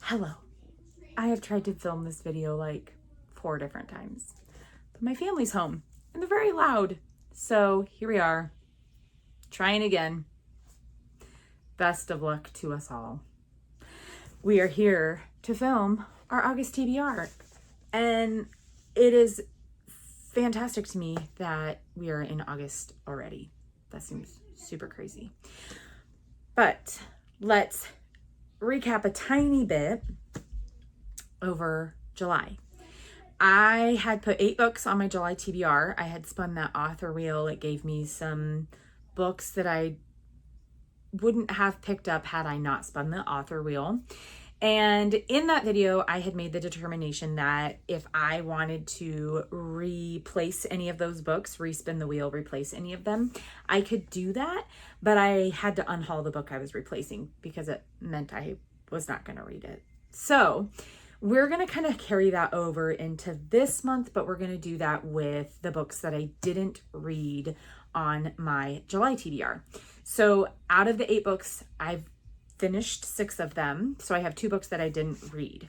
Hello. I have tried to film this video like 4 different times, but my family's home and they're very loud. So here we are, trying again. Best of luck to us all. We are here to film our August TBR, and it is fantastic to me that we are in August already. That seems super crazy. But let's recap a tiny bit over July. I had put 8 books on my July TBR. I had spun that author wheel. It gave me some books that I wouldn't have picked up had I not spun the author wheel. And in that video, I had made the determination that if I wanted to replace any of those books, respin the wheel, replace any of them, I could do that. But I had to unhaul the book I was replacing because it meant I was not going to read it. So we're going to kind of carry that over into this month, but we're going to do that with the books that I didn't read on my July TBR. So out of the 8 books, I've finished 6 of them. So I have 2 books that I didn't read.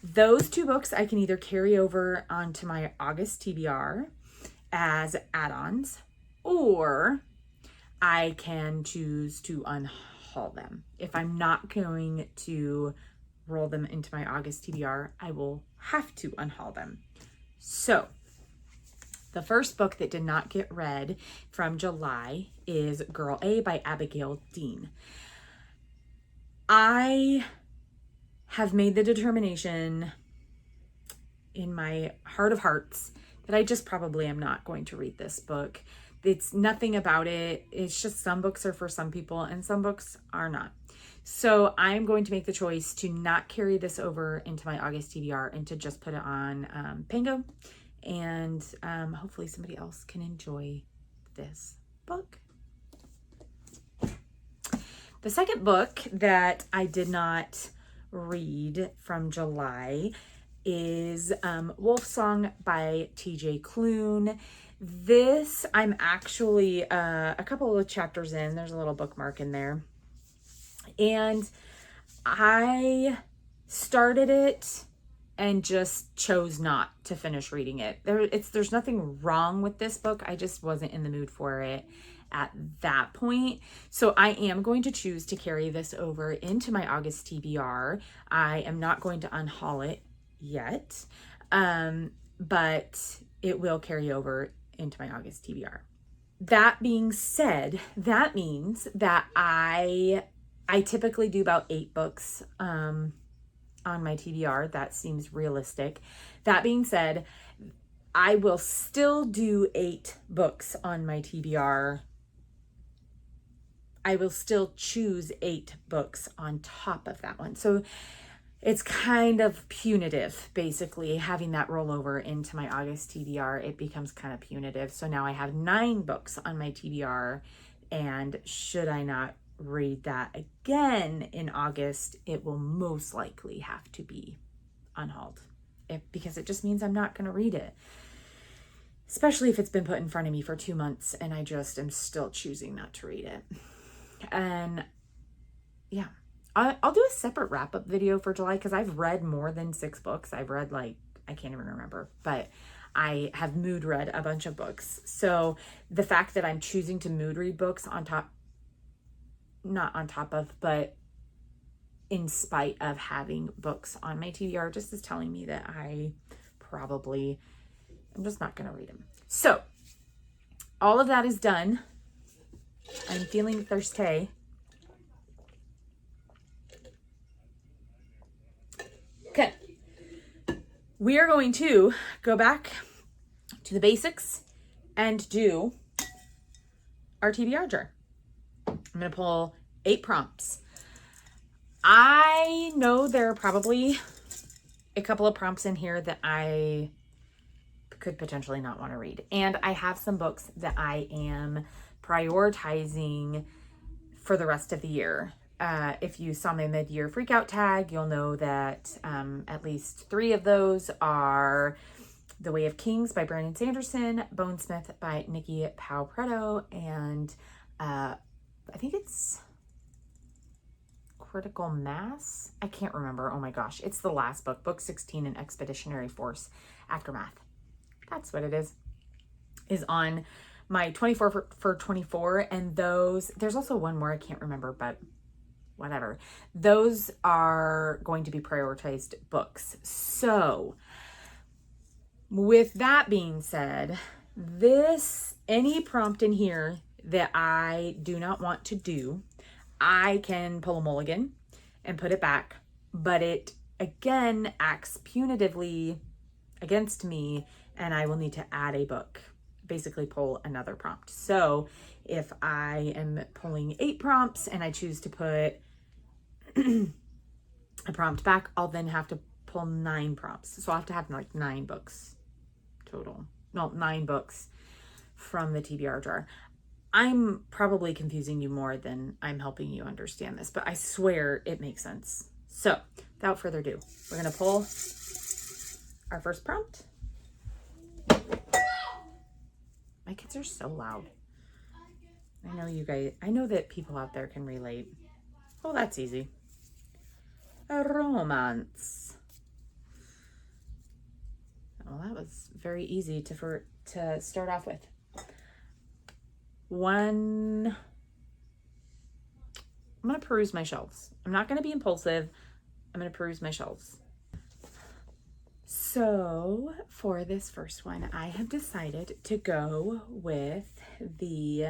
Those 2 books I can either carry over onto my August TBR as add-ons, or I can choose to unhaul them. If I'm not going to roll them into my August TBR, I will have to unhaul them. So the first book that did not get read from July is Girl A by Abigail Dean. I have made the determination in my heart of hearts that I just probably am not going to read this book. It's nothing about it. It's just some books are for some people and some books are not. So I'm going to make the choice to not carry this over into my August TBR and to just put it on Pango. And hopefully somebody else can enjoy this book. The second book that I did not read from July is Wolfsong by TJ Klune. This, I'm actually a couple of chapters in. There's a little bookmark in there. And I started it and just chose not to finish reading it. There's nothing wrong with this book. I just wasn't in the mood for it at that point. So I am going to choose to carry this over into my August TBR. I am not going to unhaul it yet, but it will carry over into my August TBR. That being said, that means that I typically do about 8 books on my TBR. That seems realistic. That being said, I will still do 8 books on my TBR. I will still choose 8 books on top of that one. So it's kind of punitive, basically, having that roll over into my August TBR. It becomes kind of punitive. So now I have 9 books on my TBR, and should I not read that again in August, it will most likely have to be unhauled, because it just means I'm not going to read it, especially if it's been put in front of me for 2 months and I just am still choosing not to read it. And yeah, I'll do a separate wrap-up video for July because I've read more than 6 books. I've read, like, I can't even remember, but I have mood read a bunch of books. So the fact that I'm choosing to mood read books not on top of, but in spite of having books on my TBR, just is telling me that I'm just not going to read them. So all of that is done. I'm feeling thirsty. Okay. We are going to go back to the basics and do our TBR jar. I'm going to pull 8 prompts. I know there are probably a couple of prompts in here that I could potentially not want to read. And I have some books that I am prioritizing for the rest of the year. If you saw my mid-year freakout tag, you'll know that at least 3 of those are The Way of Kings by Brandon Sanderson, Bonesmith by Nikki Powell-Preto, and I think it's Critical Mass. I can't remember. Oh my gosh. It's the last book, book 16 in Expeditionary Force Aftermath. That's what it is on my 24 for 24. And those, there's also one more I can't remember, but whatever. Those are going to be prioritized books. So with that being said, any prompt in here that I do not want to do, I can pull a mulligan and put it back, but it again acts punitively against me, and I will need to add a book, basically pull another prompt. So if I am pulling 8 prompts and I choose to put a prompt back, I'll then have to pull 9 prompts. So I'll have to have like 9 books total. No, 9 books from the TBR jar. I'm probably confusing you more than I'm helping you understand this, but I swear it makes sense. So without further ado, we're going to pull our first prompt. My kids are so loud. I know you guys, I know that people out there can relate. Oh, that's easy. A romance. Well, that was very easy to start off with. I'm going to peruse my shelves. I'm not going to be impulsive. I'm going to peruse my shelves. So for this first one, I have decided to go with the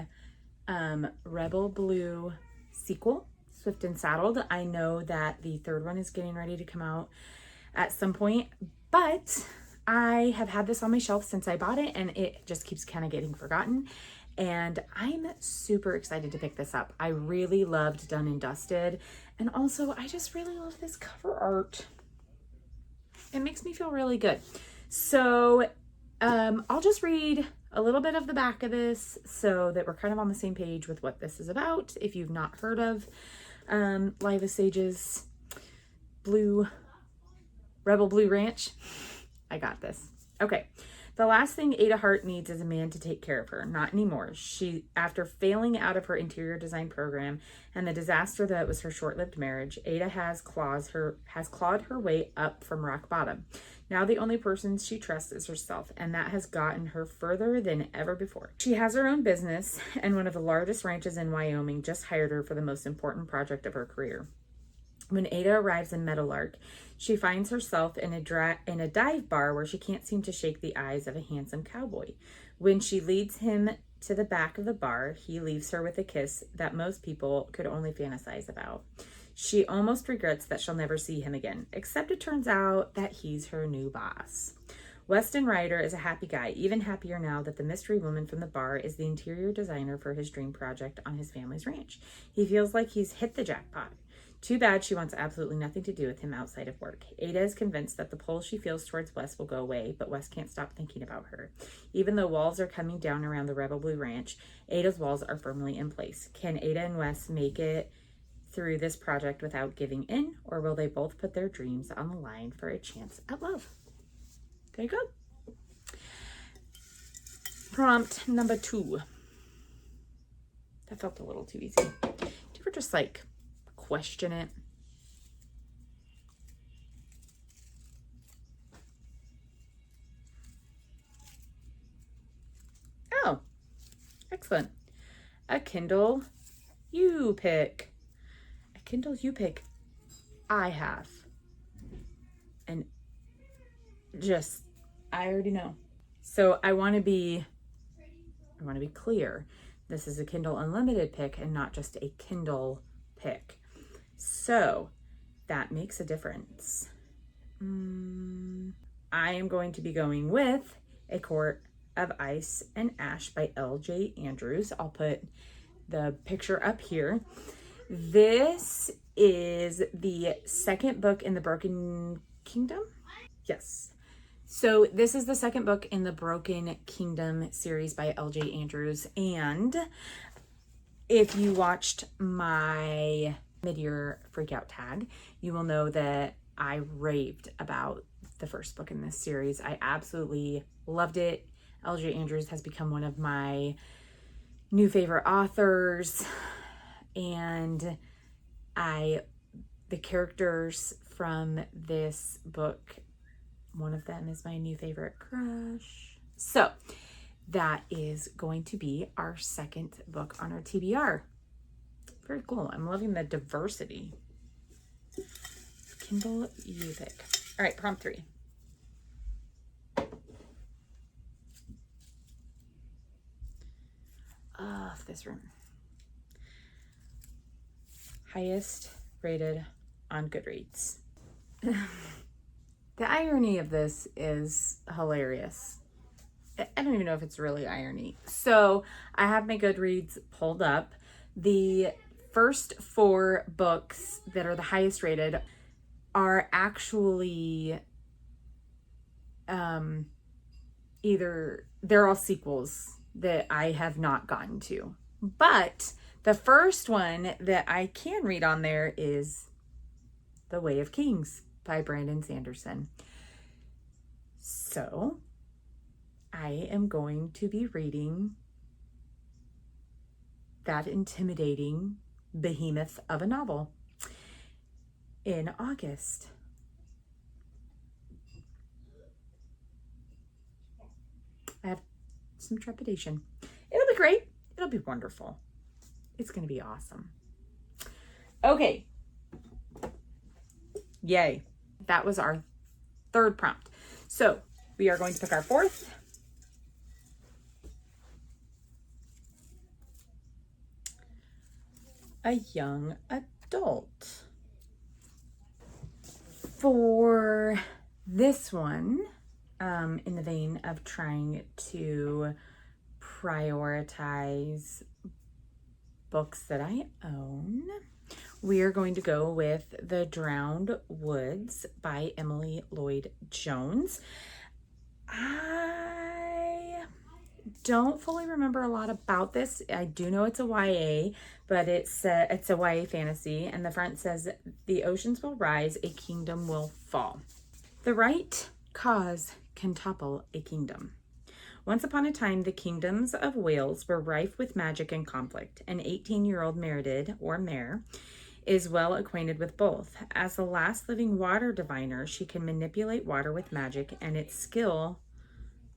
Rebel Blue sequel, Swift and Saddled. I know that the third one is getting ready to come out at some point, but I have had this on my shelf since I bought it, and it just keeps kind of getting forgotten. And I'm super excited to pick this up. I really loved Done and Dusted. And also, I just really love this cover art. It makes me feel really good. So I'll just read a little bit of the back of this so that we're kind of on the same page with what this is about. If you've not heard of Liva Sage's Rebel Blue Ranch, I got this. Okay. The last thing Ada Hart needs is a man to take care of her. Not anymore. After failing out of her interior design program and the disaster that was her short-lived marriage, Ada has clawed her way up from rock bottom. Now the only person she trusts is herself, and that has gotten her further than ever before. She has her own business, and one of the largest ranches in Wyoming just hired her for the most important project of her career. When Ada arrives in Meadowlark, she finds herself in a dive bar where she can't seem to shake the eyes of a handsome cowboy. When she leads him to the back of the bar, he leaves her with a kiss that most people could only fantasize about. She almost regrets that she'll never see him again, except it turns out that he's her new boss. Weston Ryder is a happy guy, even happier now that the mystery woman from the bar is the interior designer for his dream project on his family's ranch. He feels like he's hit the jackpot. Too bad she wants absolutely nothing to do with him outside of work. Ada is convinced that the pull she feels towards Wes will go away, but Wes can't stop thinking about her. Even though walls are coming down around the Rebel Blue Ranch, Ada's walls are firmly in place. Can Ada and Wes make it through this project without giving in, or will they both put their dreams on the line for a chance at love? There you go. Prompt number 2. That felt a little too easy. Do you ever just like question it? Oh, excellent. A Kindle You Pick. A Kindle You Pick I have. And just, I already know. So I want to be clear. This is a Kindle Unlimited pick and not just a Kindle pick. So that makes a difference. I am going to be going with A Court of Ice and Ash by L.J. Andrews. I'll put the picture up here. This is the second book in the Broken Kingdom. Yes. So this is the second book in the Broken Kingdom series by L.J. Andrews. And if you watched my mid-year freakout tag, you will know that I raved about the first book in this series. I absolutely loved it. L.J. Andrews has become one of my new favorite authors, and I The characters from this book, one of them is my new favorite crush. So that is going to be our second book on our TBR. Very cool. I'm loving the diversity. Kindle Yupik. All right, prompt 3. This room. Highest rated on Goodreads. The irony of this is hilarious. I don't even know if it's really irony. So I have my Goodreads pulled up. The first 4 books that are the highest rated are actually either, they're all sequels that I have not gotten to. But the first one that I can read on there is The Way of Kings by Brandon Sanderson. So I am going to be reading that intimidating behemoth of a novel in August. I have some trepidation. It'll be great. It'll be wonderful. It's going to be awesome. Okay. Yay. That was our 3rd prompt. So we are going to pick our 4th. A young adult. For this one, in the vein of trying to prioritize books that I own, we are going to go with The Drowned Woods by Emily Lloyd Jones. I don't fully remember a lot about this. I do know it's a YA, but it's a YA fantasy, and the front says, "The oceans will rise, a kingdom will fall. The right cause can topple a kingdom. Once upon a time, the kingdoms of Wales were rife with magic and conflict. An 18-year-old Meredith, or Mare, is well acquainted with both. As the last living water diviner, she can manipulate water with magic, and it's a skill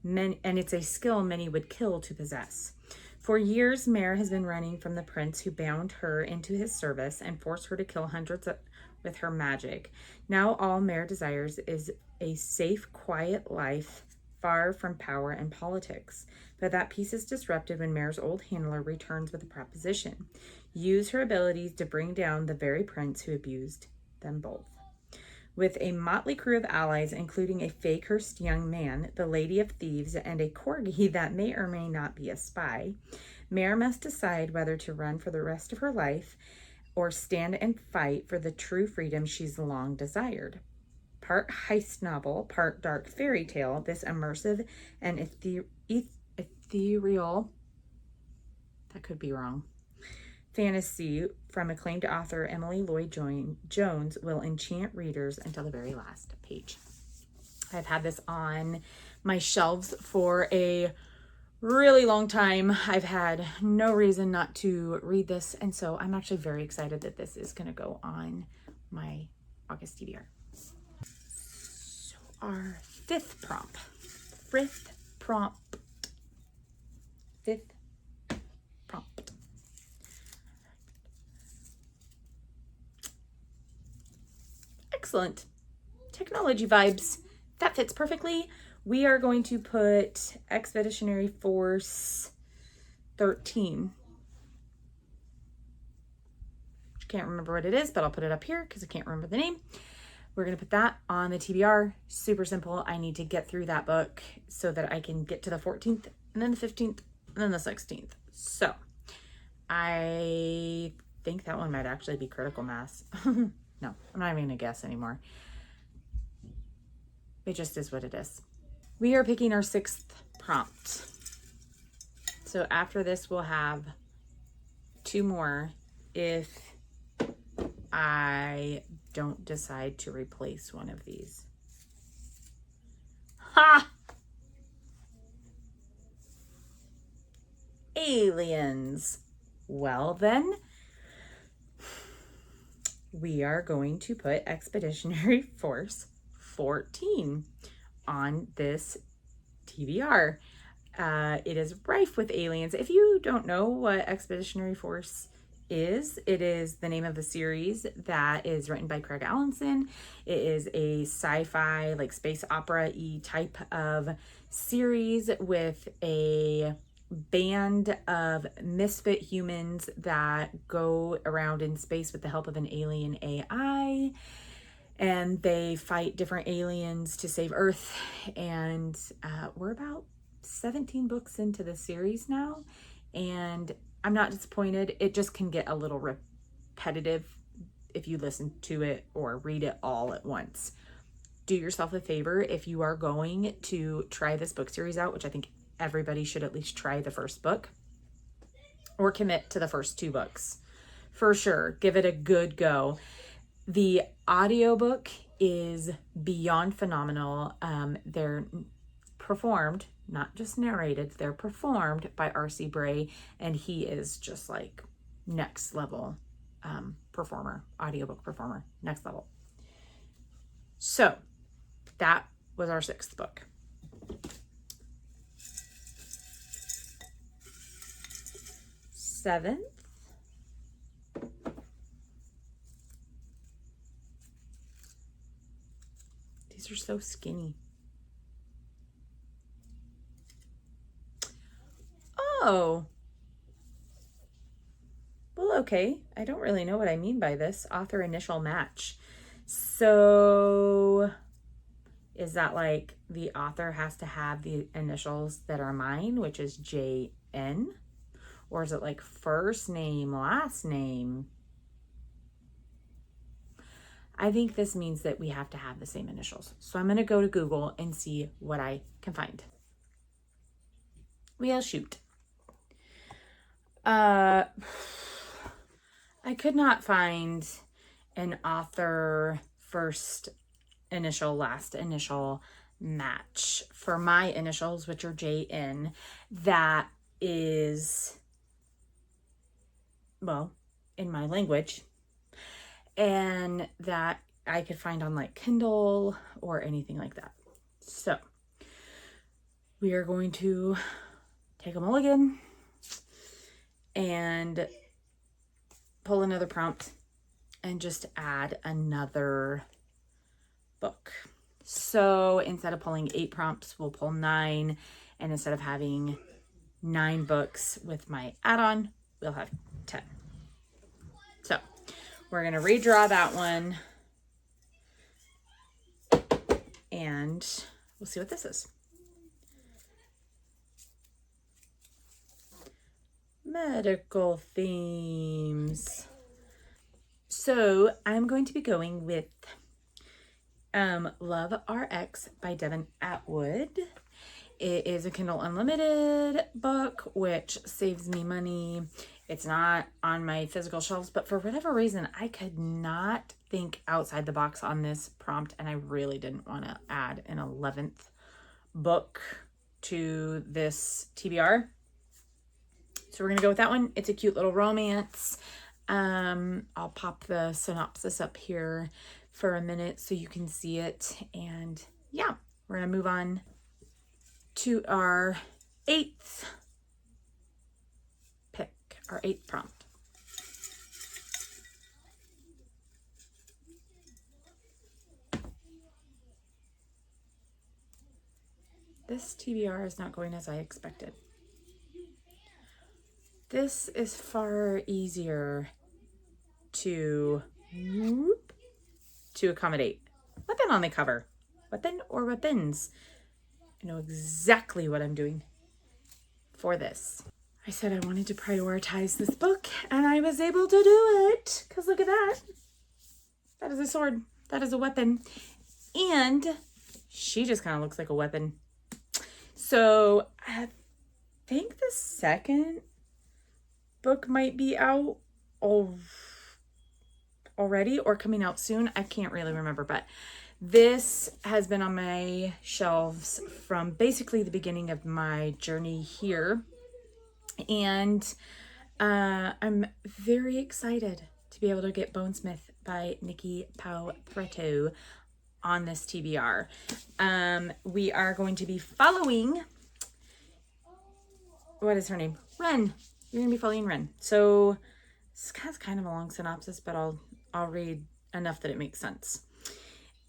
many would kill to possess. For years, Mare has been running from the prince who bound her into his service and forced her to kill hundreds with her magic. Now all Mare desires is a safe, quiet life far from power and politics. But that peace is disrupted when Mare's old handler returns with a proposition: use her abilities to bring down the very prince who abused them both. With a motley crew of allies, including a fake-cursed young man, the Lady of Thieves, and a corgi that may or may not be a spy, Mare must decide whether to run for the rest of her life or stand and fight for the true freedom she's long desired. Part heist novel, part dark fairy tale, this immersive and ethereal, that could be wrong, fantasy from acclaimed author Emily Lloyd Jones will enchant readers until the very last page. I've had this on my shelves for a really long time. I've had no reason not to read this, and so I'm actually very excited that this is going to go on my August TBR. So our 5th prompt. Fifth prompt. Excellent. Technology vibes. That fits perfectly. We are going to put Expeditionary Force 13. I can't remember what it is, but I'll put it up here because I can't remember the name. We're going to put that on the TBR. Super simple. I need to get through that book so that I can get to the 14th and then the 15th and then the 16th. So I think that one might actually be Critical Mass. No, I'm not even going to guess anymore. It just is what it is. We are picking our 6th prompt. So after this, we'll have 2 more if I don't decide to replace one of these. Ha! Aliens. Well then, we are going to put Expeditionary Force 14 on this TBR. It is rife with aliens. If you don't know what Expeditionary Force is, it is the name of the series that is written by Craig Allenson. It is a sci-fi, like space opera-y type of series with a band of misfit humans that go around in space with the help of an alien AI, and they fight different aliens to save Earth. And we're about 17 books into the series now, and I'm not disappointed. It just can get a little repetitive if you listen to it or read it all at once. Do yourself a favor if you are going to try this book series out, which I think everybody should at least try the first book or commit to the first 2 books. For sure, give it a good go. The audiobook is beyond phenomenal. They're performed, not just narrated, they're performed by R.C. Bray, and he is just like next level performer, audiobook performer, next level. So that was our 6th book. Seventh. These are so skinny. Oh. Well, okay. I don't really know what I mean by this. Author initial match. So is that like the author has to have the initials that are mine, which is JN? Or is it like first name, last name? I think this means that we have to have the same initials. So I'm going to go to Google and see what I can find. We'll shoot. I could not find an author first initial, last initial match for my initials, which are JN, that is, well, in my language, and that I could find on like Kindle or anything like that. So we are going to take a mulligan and pull another prompt and just add another book. So instead of pulling 8 prompts, we'll pull 9. And instead of having 9 books with my add-on, we'll have 10. So we're going to redraw that one, and we'll see what this is. Medical themes. So I'm going to be going with Love RX by Devin Atwood. It is a Kindle Unlimited book, which saves me money. It's not on my physical shelves, but for whatever reason, I could not think outside the box on this prompt, and I really didn't want to add an 11th book to this TBR. So we're going to go with that one. It's a cute little romance. I'll pop the synopsis up here for a minute so you can see it. And yeah, we're going to move on to our 8th pick, our 8th prompt. This TBR is not going as I expected. This is far easier to accommodate. Weapon on the cover. Weapon or weapons. I know exactly what I'm doing for this. I said I wanted to prioritize this book, and I was able to do it. Because look at that. That is a sword. That is a weapon. And she just kind of looks like a weapon. So I think the second book might be out already or coming out soon. I can't really remember, but this has been on my shelves from basically the beginning of my journey here. And I'm very excited to be able to get Bonesmith by Nikki Pau-Preto on this TBR. We are going to be following, what is her name? Wren. You're going to be following Wren. So this has kind of a long synopsis, but I'll read enough that it makes sense.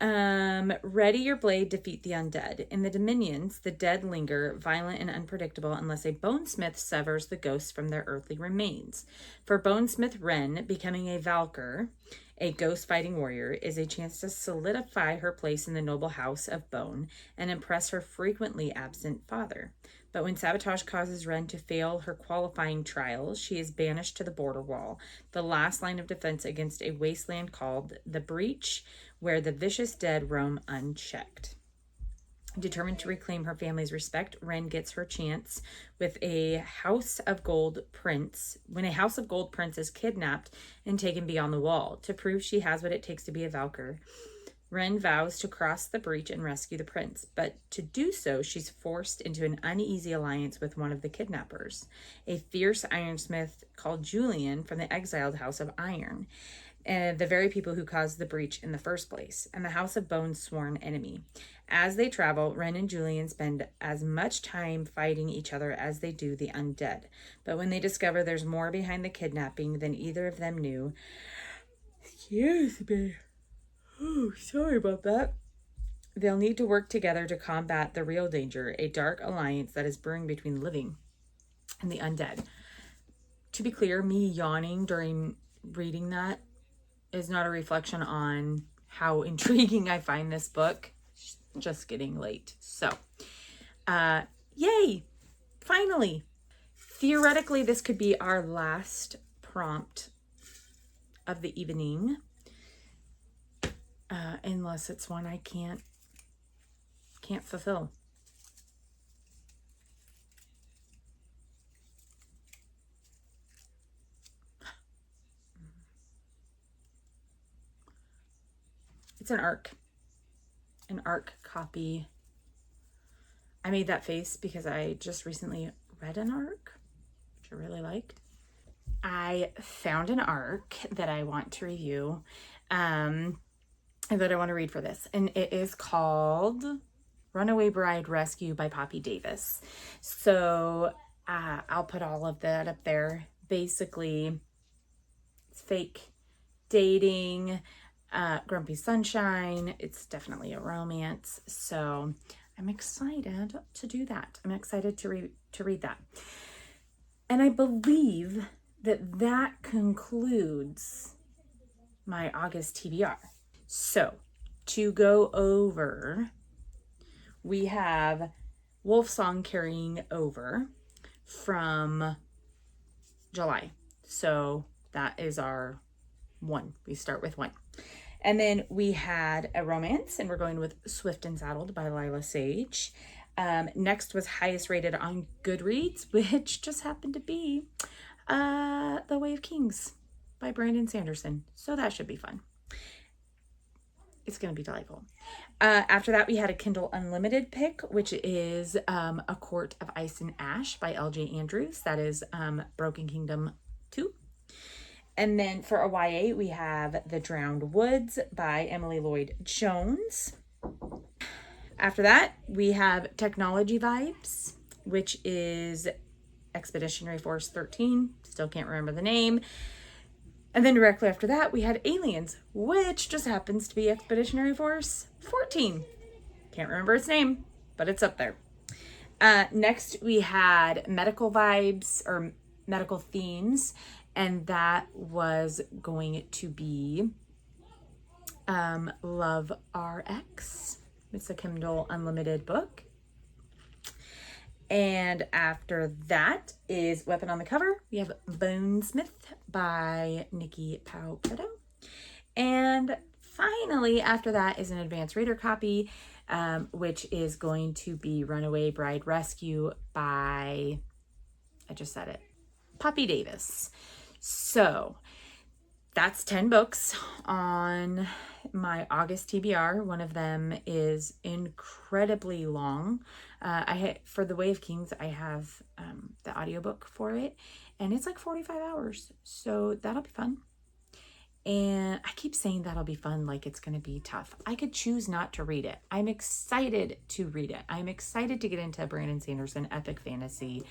Ready your blade, defeat the undead. In the Dominions, the dead linger, violent and unpredictable, unless a bonesmith severs the ghosts from their earthly remains. For bonesmith Wren, becoming a Valkyr, a ghost-fighting warrior, is a chance to solidify her place in the noble house of Bone and impress her frequently absent father. But when sabotage causes Wren to fail her qualifying trials, she is banished to the border wall, the last line of defense against a wasteland called the Breach, where the vicious dead roam unchecked. Determined to reclaim her family's respect, Wren gets her chance with a House of Gold prince, when a House of Gold prince is kidnapped and taken beyond the wall. To prove she has what it takes to be a Valkyr, Wren vows to cross the breach and rescue the prince, but to do so, she's forced into an uneasy alliance with one of the kidnappers, a fierce ironsmith called Julian from the exiled House of Iron, and the very people who caused the breach in the first place, and the House of Bone's sworn enemy. As they travel, Wren and Julian spend as much time fighting each other as they do the undead. But when they discover there's more behind the kidnapping than either of them knew, excuse me, oh, sorry about that, they'll need to work together to combat the real danger, a dark alliance that is brewing between the living and the undead. To be clear, me yawning during reading that is not a reflection on how intriguing I find this book. It's just getting late. So, yay! Finally! Theoretically, this could be our last prompt of the evening. Unless it's one I can't fulfill. It's an ARC copy. I made that face because I just recently read an ARC, which I really liked. I found an ARC that I want to review, and that I want to read for this. And it is called Runaway Bride Rescue by Poppy Davis. So I'll put all of that up there. Basically, it's fake dating, Grumpy Sunshine. It's definitely a romance. So I'm excited to do that. I'm excited to read that. And I believe that concludes my August TBR. So to go over, we have Wolfsong carrying over from July. So that is our one. We start with one. And then we had a romance, and we're going with Swift and Saddled by Lila Sage. Next was highest rated on Goodreads, which just happened to be The Way of Kings by Brandon Sanderson. So that should be fun. It's going to be delightful. After that, we had a Kindle Unlimited pick, which is A Court of Ice and Ash by L.J. Andrews. That is Broken Kingdom 2. And then for a YA, we have The Drowned Woods by Emily Lloyd Jones. After that, we have Technology Vibes, which is Expeditionary Force 13. Still can't remember the name. And then directly after that, we had Aliens, which just happens to be Expeditionary Force 14. Can't remember its name, but it's up there. Next, we had Medical Vibes, or Medical Themes, and that was going to be Love RX. It's a Kindle Unlimited book. And after that is Weapon on the Cover. We have Bonesmith by Nikki Pau-Preto. And finally, after that is an advanced reader copy, which is going to be Runaway Bride Rescue by, I just said it, Poppy Davis. So that's 10 books on my August TBR. One of them is incredibly long. For The Way of Kings, I have the audiobook for it, and it's like 45 hours. So that'll be fun. And I keep saying that'll be fun, like it's going to be tough. I could choose not to read it. I'm excited to read it. I'm excited to get into Brandon Sanderson epic fantasy.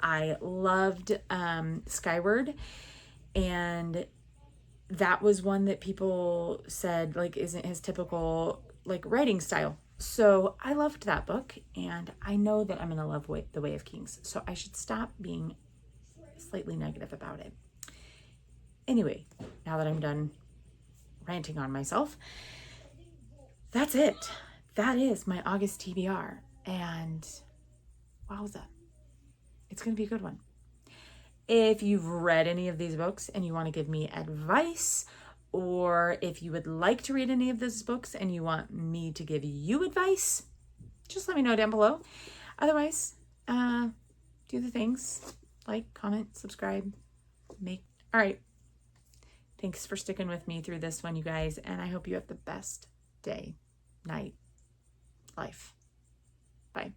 I loved Skyward, and that was one that people said like isn't his typical like writing style. So I loved that book, and I know that I'm going to love The Way of Kings. So I should stop being slightly negative about it. Anyway, now that I'm done ranting on myself, that's it. That is my August TBR. And wowza, it's going to be a good one. If you've read any of these books and you want to give me advice, or if you would like to read any of those books and you want me to give you advice, just let me know down below. Otherwise, do the things, like, comment, subscribe, all right. Thanks for sticking with me through this one, you guys, and I hope you have the best day, night, life. Bye.